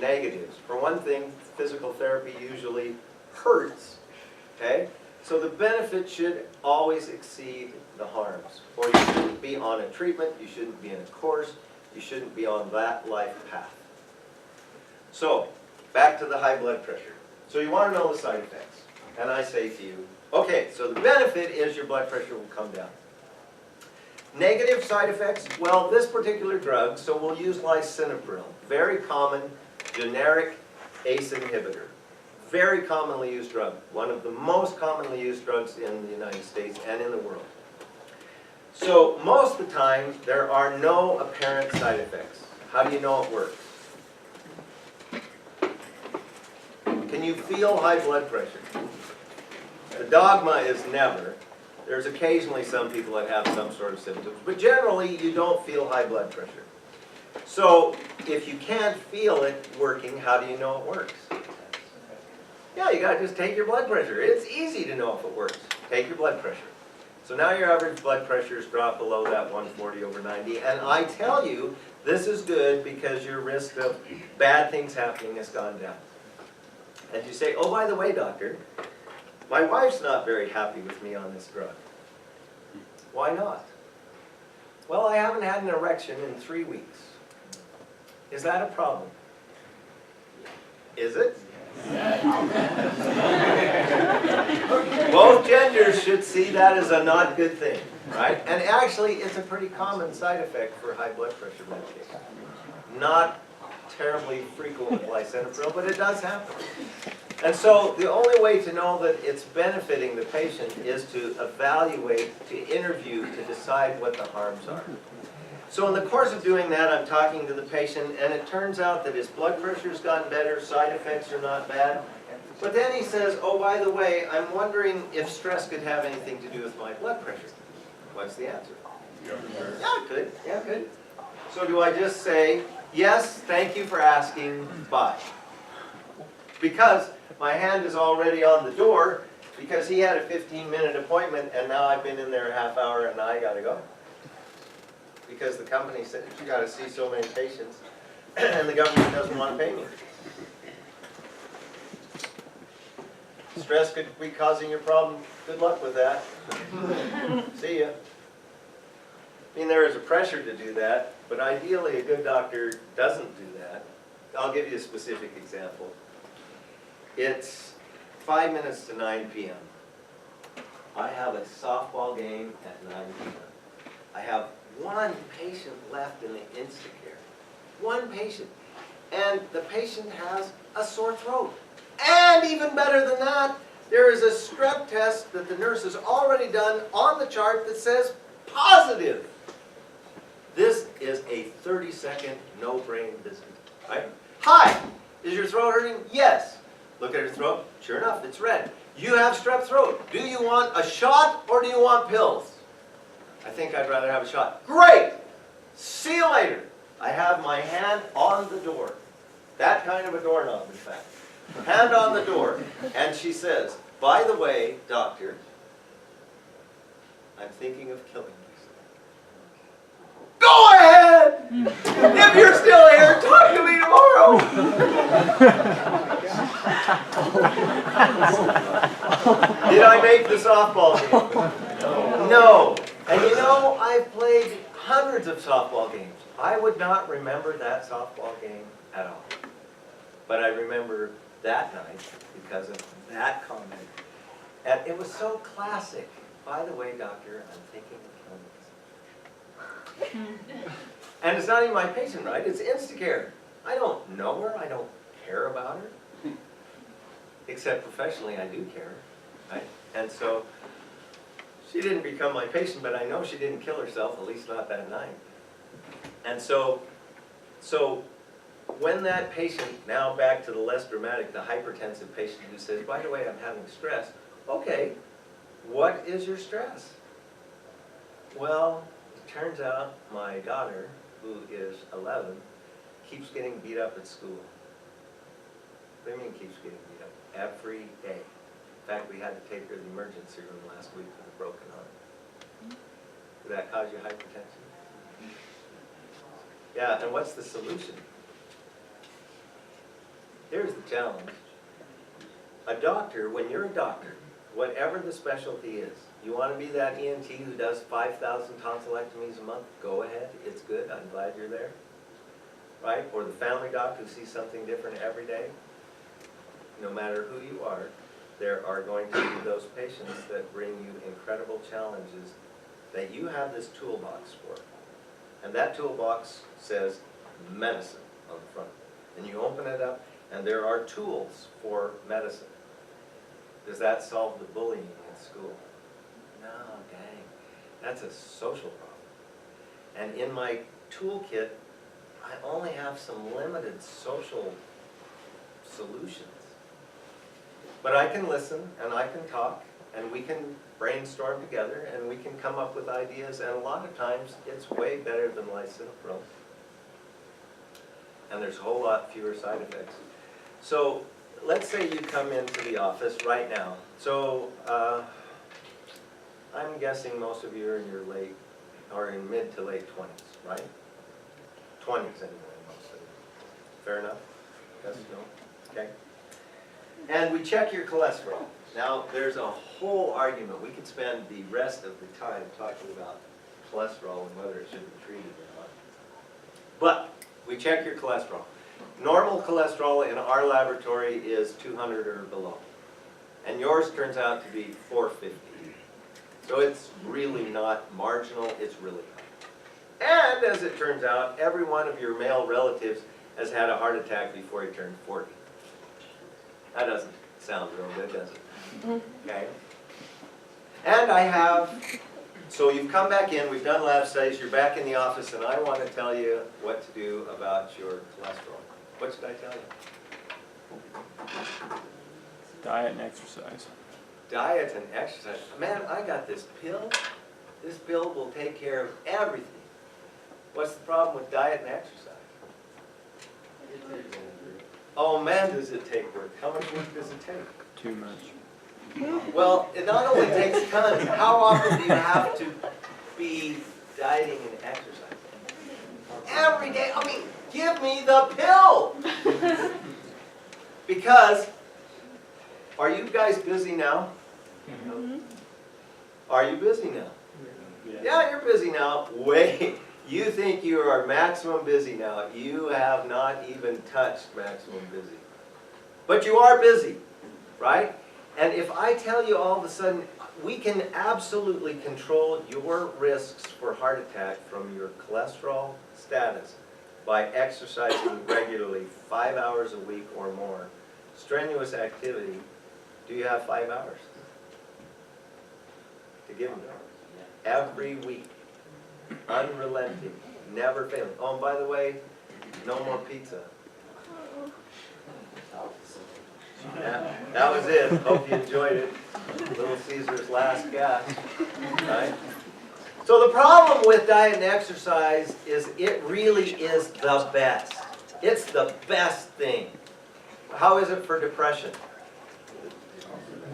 negatives. For one thing, physical therapy usually hurts, okay? So the benefit should always exceed the harms. Or you shouldn't be on a treatment, you shouldn't be in a course, you shouldn't be on that life path. So, back to the high blood pressure. So you want to know the side effects. And I say to you, okay, so the benefit is your blood pressure will come down. Negative side effects, well, this particular drug, so we'll use lisinopril, very common generic ACE inhibitor. Very commonly used drug, one of the most commonly used drugs in the United States and in the world. So most of the time, there are no apparent side effects. How do you know it works? Can you feel high blood pressure? The dogma is never. There's occasionally some people that have some sort of symptoms, but generally you don't feel high blood pressure. So if you can't feel it working, how do you know it works? Yeah, you gotta just take your blood pressure. It's easy to know if it works. Take your blood pressure. So now your average blood pressure is dropped below that 140/90, and I tell you, this is good because your risk of bad things happening has gone down. And you say, oh, by the way, doctor, my wife's not very happy with me on this drug. Why not? Well, I haven't had an erection in 3 weeks. Is that a problem? Is it? Both genders should see that as a not good thing, right? And actually, it's a pretty common side effect for high blood pressure medication. Not terribly frequent with lisinopril, but it does happen. And so the only way to know that it's benefiting the patient is to evaluate, to interview, to decide what the harms are. So in the course of doing that, I'm talking to the patient, and it turns out that his blood pressure's gotten better, side effects are not bad. But then he says, oh, by the way, I'm wondering if stress could have anything to do with my blood pressure. What's the answer? Yeah, it could. Yeah, it could. So do I just say, yes, thank you for asking, bye? Because my hand is already on the door, because he had a 15-minute appointment, and now I've been in there a half hour, and now I gotta go. Because the company said, you got to see so many patients, and the government doesn't want to pay me. Stress could be causing your problem. Good luck with that. See ya. I mean, there is a pressure to do that, but ideally a good doctor doesn't do that. I'll give you a specific example. It's 5 minutes to 9 p.m. I have a softball game at 9 p.m. I have one patient left in the Instacare. One patient. And the patient has a sore throat. And even better than that, there is a strep test that the nurse has already done on the chart that says positive. This is a 30-second no-brain visit, right? Hi, is your throat hurting? Yes. Look at your throat. Sure enough, it's red. You have strep throat. Do you want a shot or do you want pills? I think I'd rather have a shot. Great! See you later. I have my hand on the door. That kind of a doorknob, in fact. Hand on the door. And she says, by the way, doctor, I'm thinking of killing myself. Go ahead! If you're still here, talk to me tomorrow! Did I make the softball game? No. And you know, I've played hundreds of softball games. I would not remember that softball game at all. But I remember that night because of that comment. And it was so classic. By the way, doctor, I'm thinking of killing myself. And it's not even my patient, right? It's Instacare. I don't know her. I don't care about her. Except professionally, I do care, right? And so she didn't become my patient, but I know she didn't kill herself, at least not that night. And so when that patient, now back to the less dramatic, the hypertensive patient who says, by the way, I'm having stress. Okay, what is your stress? Well, it turns out my daughter, who is 11, keeps getting beat up at school. What do you mean keeps getting beat up? Every day. In fact, we had to take her to the emergency room last week with a broken arm. Did that cause you hypertension? Yeah, and what's the solution? challenge. A doctor, when you're a doctor, whatever the specialty is, you want to be that ENT who does 5,000 tonsillectomies a month, go ahead, it's good, I'm glad you're there. Right? Or the family doctor who sees something different every day. No matter who you are, there are going to be those patients that bring you incredible challenges that you have this toolbox for. And that toolbox says medicine on the front. And you open it up, and there are tools for medicine. Does that solve the bullying in school? No, dang. That's a social problem. And in my toolkit, I only have some limited social solutions. But I can listen, and I can talk, and we can brainstorm together, and we can come up with ideas, and a lot of times, it's way better than lisinopril. And there's a whole lot fewer side effects. So, let's say you come into the office right now. So, I'm guessing most of you are in your late, or in mid to late 20s, right? 20s anyway, most of you. Fair enough? Yes, no? Okay. And we check your cholesterol. Now, there's a whole argument. We could spend the rest of the time talking about cholesterol and whether it should be treated or not. But, we check your cholesterol. Normal cholesterol in our laboratory is 200 or below. And yours turns out to be 450. So it's really not marginal, it's really high. And as it turns out, every one of your male relatives has had a heart attack before he turned 40. That doesn't sound real good, does it? Okay. And I have, so you've come back in, we've done lab studies, you're back in the office, and I want to tell you what to do about your cholesterol. What should I tell you? Diet and exercise. Diet and exercise. Man, I got this pill. This pill will take care of everything. What's the problem with diet and exercise? Oh man, does it take work. How much work does it take? Too much. Well, it not only takes tons, how often do you have to be dieting and exercising? Every day. I mean, give me the pill! Because, are you guys busy now? Mm-hmm. Are you busy now? Yeah, you're busy now. Wait, you think you are maximum busy now. You have not even touched maximum busy. But you are busy, right? And if I tell you all of a sudden, we can absolutely control your risks for heart attack from your cholesterol status by exercising regularly 5 hours a week or more. Strenuous activity, do you have 5 hours to give them? Every week, unrelenting, never failing. Oh, and by the way, no more pizza. Yeah, that was it. Hope you enjoyed it. Little Caesar's last gasp, right? So the problem with diet and exercise is it really is the best. It's the best thing. How is it for depression?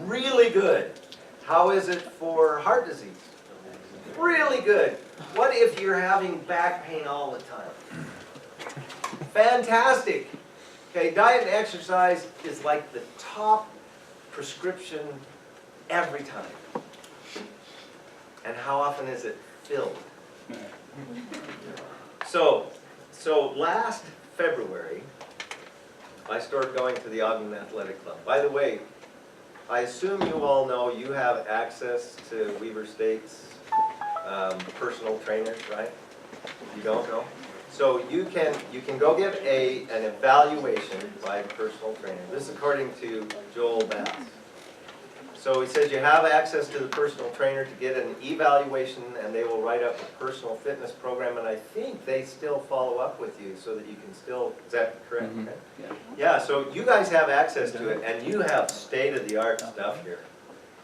Really good. How is it for heart disease? Really good. What if you're having back pain all the time? Fantastic. Okay, diet and exercise is like the top prescription every time. And how often is it filled? So last February, I started going to the Ogden Athletic Club. By the way, I assume you all know you have access to Weber State's personal trainers, right? You don't know? So you can go get an evaluation by a personal trainer. This is according to Joel Bass. So he says you have access to the personal trainer to get an evaluation, and they will write up a personal fitness program, and I think they still follow up with you so that you can still, is that correct? Mm-hmm. Okay. Yeah, so you guys have access to it, and you have state-of-the-art stuff here.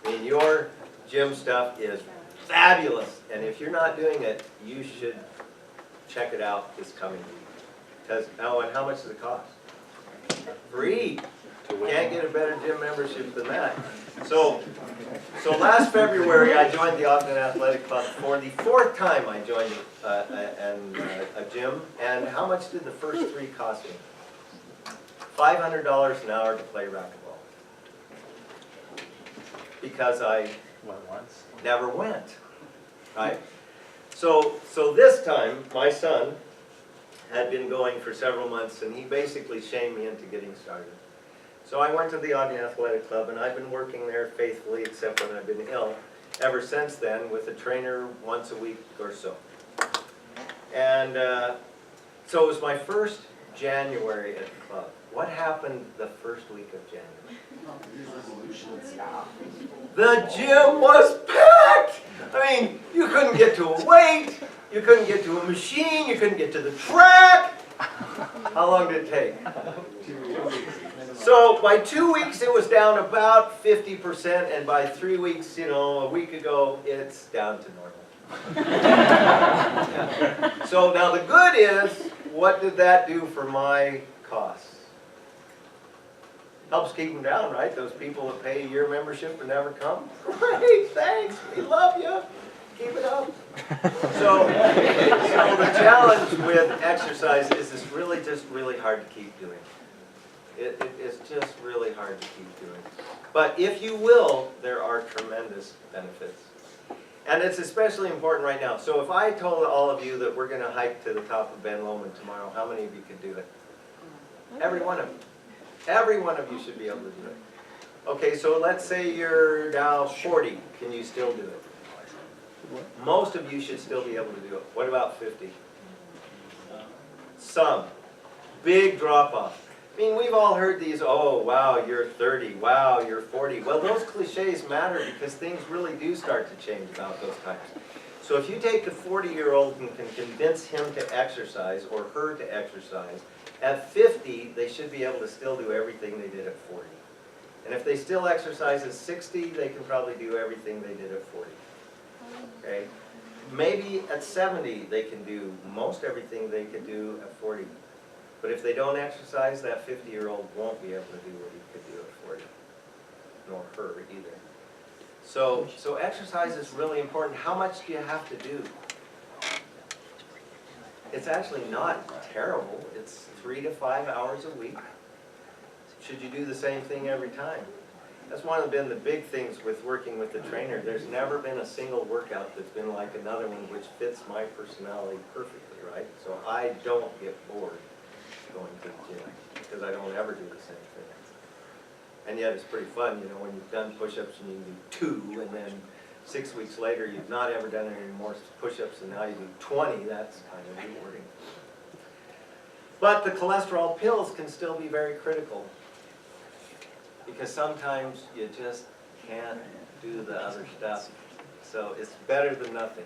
I mean, your gym stuff is fabulous, and if you're not doing it, you should check it out this coming week. Because, oh, and how much does it cost? Free. Can't get a better gym membership than that. So last February I joined the Ogden Athletic Club. For the 4th time I joined a gym. And how much did the first 3 cost me? $500 an hour to play racquetball. Because I Went once. never went, right? So this time, my son had been going for several months, and he basically shamed me into getting started. So I went to the Ogden Athletic Club, and I've been working there faithfully, except when I've been ill, ever since then, with a trainer once a week or so. And so it was my first January at the club. What happened the first week of January? The gym was packed! I mean, you couldn't get to a weight, you couldn't get to a machine, you couldn't get to the track. How long did it take? So by 2 weeks it was down about 50%, and by 3 weeks, you know, a week ago, it's down to normal. So now the good is, what did that do for my costs? Helps keep them down, right? Those people that pay a year membership and never come. Great, thanks, we love you. Keep it up. So the challenge with exercise is it's really just really hard to keep doing. It's just really hard to keep doing. But if you will, there are tremendous benefits. And it's especially important right now. So if I told all of you that we're going to hike to the top of Ben Lomond tomorrow, how many of you could do it? Every one of you. Every one of you should be able to do it. Okay, so let's say you're now 40. Can you still do it? Most of you should still be able to do it. What about 50? Some. Big drop-off. I mean, we've all heard these, oh, wow, you're 30, wow, you're 40. Well, those cliches matter because things really do start to change about those times. So if you take a 40-year-old and can convince him to exercise or her to exercise, at 50, they should be able to still do everything they did at 40. And if they still exercise at 60, they can probably do everything they did at 40. Okay? Maybe at 70, they can do most everything they could do at 40. But if they don't exercise, that 50-year-old won't be able to do what he could do at 40. Nor her either. So exercise is really important. How much do you have to do? It's actually not terrible. It's 3 to 5 hours a week. Should you do the same thing every time? That's been the big things with working with the trainer. There's never been a single workout that's been like another one which fits my personality perfectly, right? So I don't get bored going to the gym because I don't ever do the same thing. And yet it's pretty fun, you know, when you've done push-ups and you do 2, and then 6 weeks later you've not ever done any more push-ups and now you do 20, that's kind of rewarding. But the cholesterol pills can still be very critical because sometimes you just can't do the other stuff. So it's better than nothing.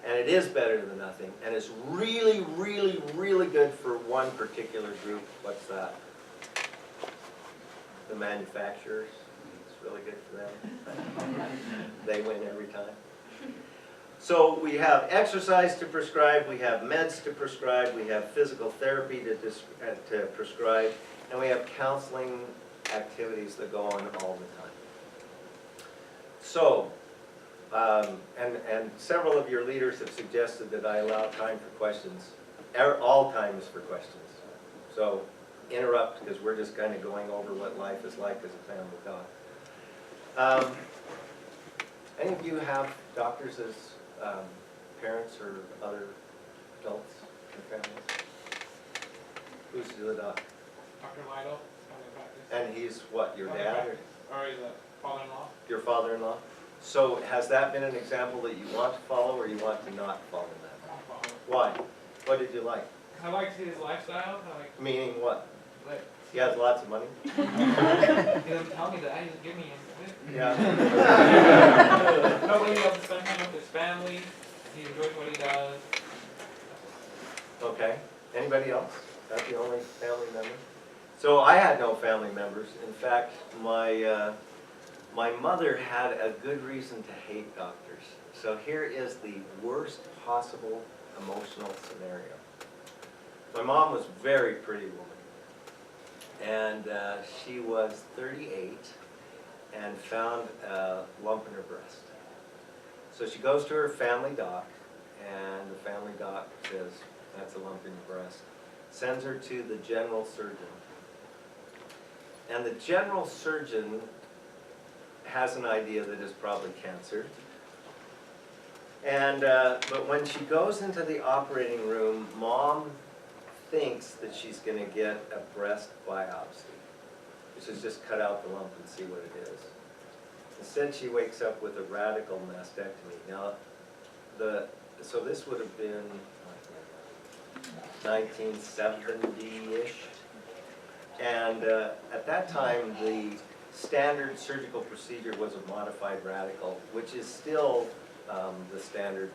And it is better than nothing. And it's really, really, really good for one particular group. What's that? The manufacturers. It's really good for them. They win every time. So we have exercise to prescribe, we have meds to prescribe, we have physical therapy to prescribe, and we have counseling activities that go on all the time. So, and several of your leaders have suggested that I allow time for questions. All time is for questions. So interrupt, because we're just kind of going over what life is like as a family doc. Any of you have doctors as parents or other adults in your families? Who's the doc? Dr. Lytle, family practice. And he's what, your Family dad? practice. Or he's a father-in-law. Your father-in-law? So has that been an example that you want to follow or you want to not follow that? Why? What did you like? I like to see his lifestyle. Meaning what? Like, He has lots of money? he doesn't tell me that. He just give me him. Yeah. Nobody else to spend time with his family. He enjoys what he does. Okay. Anybody else? That's the only family member? So I had no family members. In fact, my mother had a good reason to hate doctors. So here is the worst possible emotional scenario. My mom was a very pretty woman. And she was 38 and found a lump in her breast. So she goes to her family doc, and the family doc says, that's a lump in your breast. Sends her to the general surgeon. And the general surgeon has an idea that it's probably cancer. And, but when she goes into the operating room, Mom thinks that she's going to get a breast biopsy, which is just cut out the lump and see what it is. Instead, she wakes up with a radical mastectomy. Now, so this would have been 1970-ish. And at that time, the standard surgical procedure was a modified radical, which is still the standard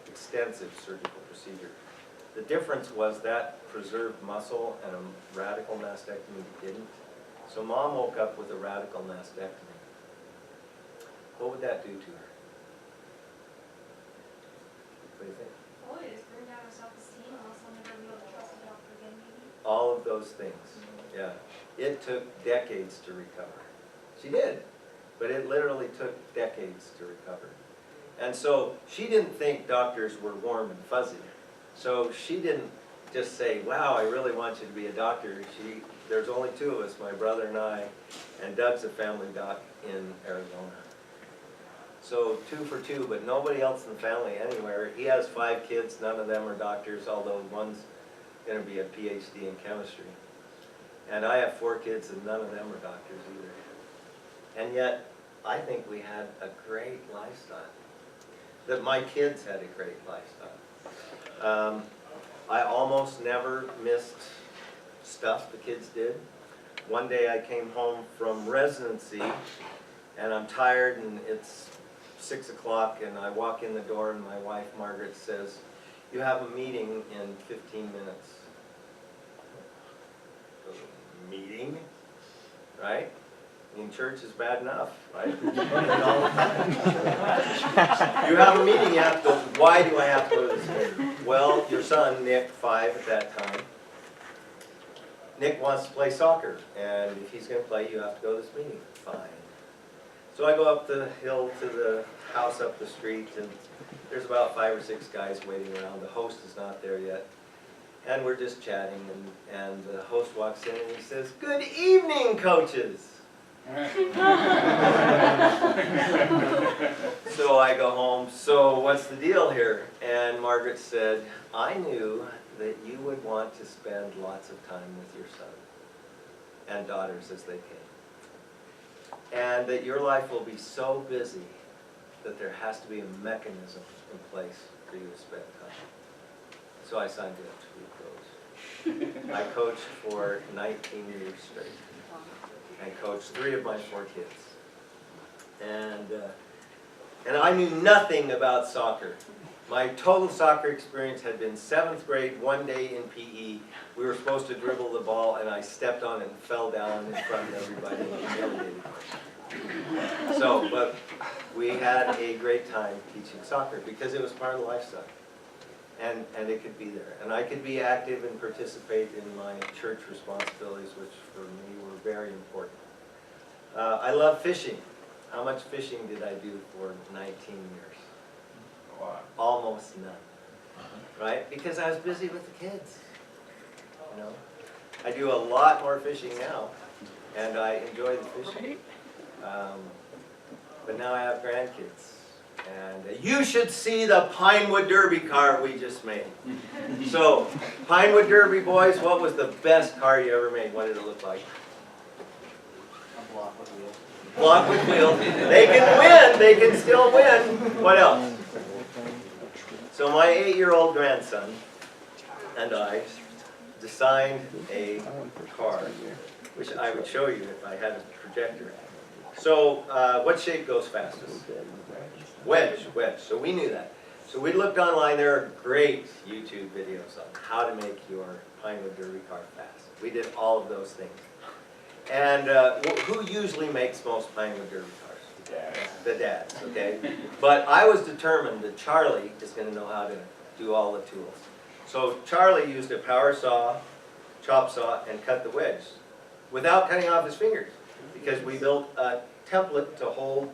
extensive surgical procedure. The difference was that preserved muscle and a radical mastectomy didn't. So Mom woke up with a radical mastectomy. What would that do to her? What do you think? Oh, it just bring down her self-esteem, and also never be able to trust a doctor again, maybe? All of those things, yeah. It took decades to recover. She did, but it literally took decades to recover. And so she didn't think doctors were warm and fuzzy. So she didn't just say, wow, I really want you to be a doctor. There's only two of us, my brother and I, and Doug's a family doc in Arizona. So 2 for 2, but nobody else in the family anywhere. He has 5 kids, none of them are doctors, although one's going to be a PhD in chemistry. And I have 4 kids and none of them are doctors either. And yet, I think we had a great lifestyle. That my kids had a great lifestyle. I almost never missed stuff the kids did. One day I came home from residency and I'm tired and it's 6 o'clock and I walk in the door and my wife Margaret says, you have a meeting in 15 minutes. Meeting? Right? I mean, church is bad enough, right? All the time. You have a meeting, you have to go, why do I have to go to this meeting? Well, your son, Nick, 5 at that time, Nick wants to play soccer, and if he's going to play, you have to go to this meeting. Fine. So I go up the hill to the house up the street, and there's about 5 or 6 guys waiting around. The host is not there yet. And we're just chatting, and the host walks in and he says, good evening, coaches. So I go home, so what's the deal here? And Margaret said, I knew that you would want to spend lots of time with your son and daughters as they came. And that your life will be so busy that there has to be a mechanism in place for you to spend time. So I signed you up to be a coach. I coached for 19 years straight. I coached 3 of my 4 kids. And I knew nothing about soccer. My total soccer experience had been 7th grade, one day in PE. We were supposed to dribble the ball, and I stepped on it and fell down in front of everybody and humiliated myself. So, but we had a great time teaching soccer because it was part of the lifestyle. And it could be there. And I could be active and participate in my church responsibilities, which for me were very important. I love fishing. How much fishing did I do for 19 years? A lot. Almost none. Right? Because I was busy with the kids. You know? I do a lot more fishing now, and I enjoy the fishing. But now I have grandkids. And you should see the Pinewood Derby car we just made. So, Pinewood Derby boys, what was the best car you ever made? What did it look like? A block with wheels. Block with wheels. They can win. They can still win. What else? So my 8-year-old grandson and I designed a car, which I would show you if I had a projector. So what shape goes fastest? Wedge. So we knew that. So we looked online. There are great YouTube videos on how to make your Pinewood Derby car fast. We did all of those things. And who usually makes most Pinewood Derby cars? The dads, okay? But I was determined that Charlie is going to know how to do all the tools. So Charlie used a power saw, chop saw, and cut the wedge without cutting off his fingers, because we built a template to hold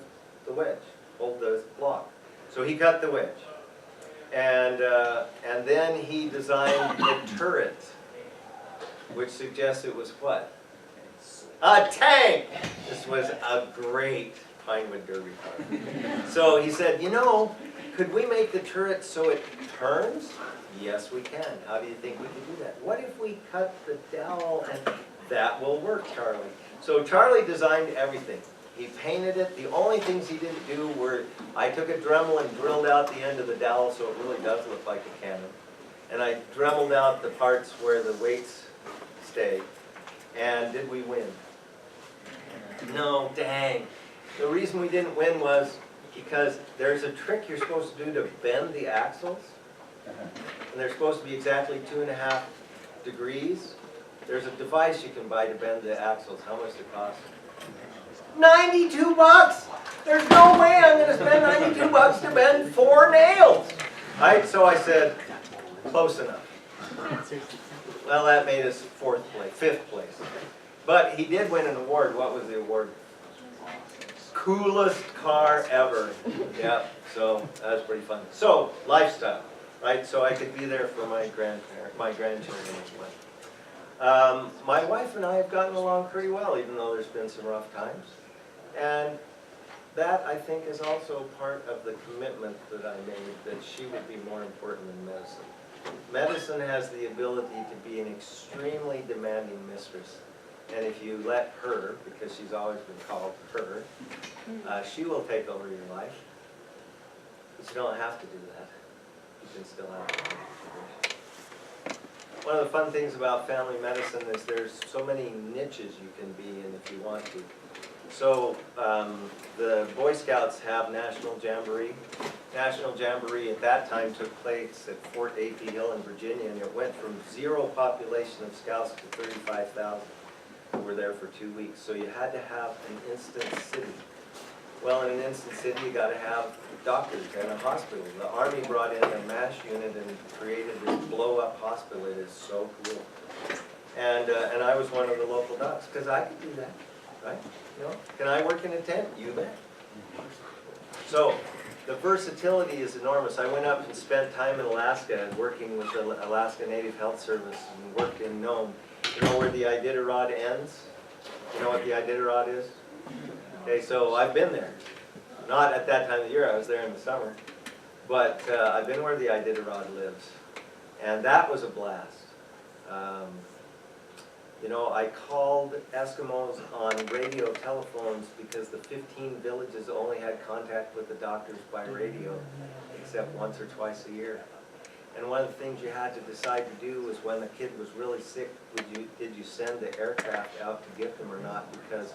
the wedge, hold the block. So he cut the wedge. And then he designed a turret, which suggests it was what? A tank! This was a great Pinewood Derby car. So he said, you know, could we make the turret so it turns? Yes, we can. How do you think we could do that? What if we cut the dowel and that will work, Charlie? So Charlie designed everything. He painted it. The only things he didn't do were, I took a Dremel and drilled out the end of the dowel so it really does look like a cannon. And I Dremeled out the parts where the weights stay. And did we win? No, dang. The reason we didn't win was because there's a trick you're supposed to do to bend the axles. And they're supposed to be exactly 2.5 degrees. There's a device you can buy to bend the axles. How much does it cost? $92! There's no way I'm going to spend $92 to bend 4 nails! Right? So I said, close enough. Well, that made us 5th place. But he did win an award. What was the award? Coolest car ever. Yeah, so that was pretty fun. So, lifestyle, right? So I could be there for my grandchildren as well. My wife and I have gotten along pretty well, even though there's been some rough times. And that, I think, is also part of the commitment that I made, that she would be more important than medicine. Medicine has the ability to be an extremely demanding mistress. And if you let her, because she's always been called her, she will take over your life. But you don't have to do that. You can still have it. One of the fun things about family medicine is there's so many niches you can be in if you want to. So the Boy Scouts have National Jamboree. National Jamboree at that time took place at Fort A.P. Hill in Virginia, and it went from 0 population of Scouts to 35,000 who were there for 2 weeks. So you had to have an instant city. Well, in an instant city, you got to have doctors and a hospital. The Army brought in a MASH unit and created this blow-up hospital. It is so cool. And I was one of the local docs, because I could do that, right? You know, can I work in a tent? You bet. So the versatility is enormous. I went up and spent time in Alaska working with the Alaska Native Health Service and worked in Nome. You know where the Iditarod ends? You know what the Iditarod is? Okay, so I've been there. Not at that time of the year, I was there in the summer. But I've been where the Iditarod lives. And that was a blast. You know, I called Eskimos on radio telephones because the 15 villages only had contact with the doctors by radio, except once or twice a year. And one of the things you had to decide to do was when the kid was really sick, did you send the aircraft out to get them or not? Because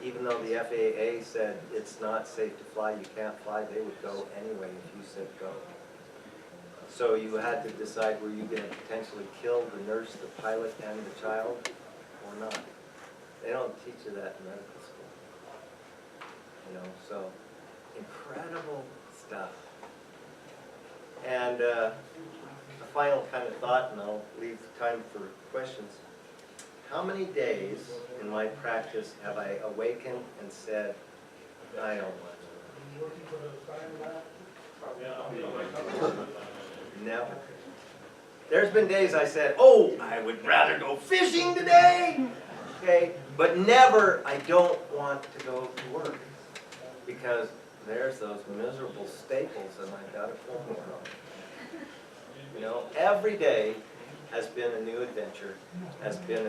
even though the FAA said it's not safe to fly, you can't fly, they would go anyway if you said go. So you had to decide, were you going to potentially kill the nurse, the pilot, and the child, or not? They don't teach you that in medical school. You know, so incredible stuff. And a final kind of thought, and I'll leave time for questions. How many days in my practice have I awakened and said, I don't want to? Never. There's been days I said, oh, I would rather go fishing today. Okay, but never, I don't want to go to work. Because there's those miserable staples and I've got to pull more on. You know, every day has been a new adventure, has been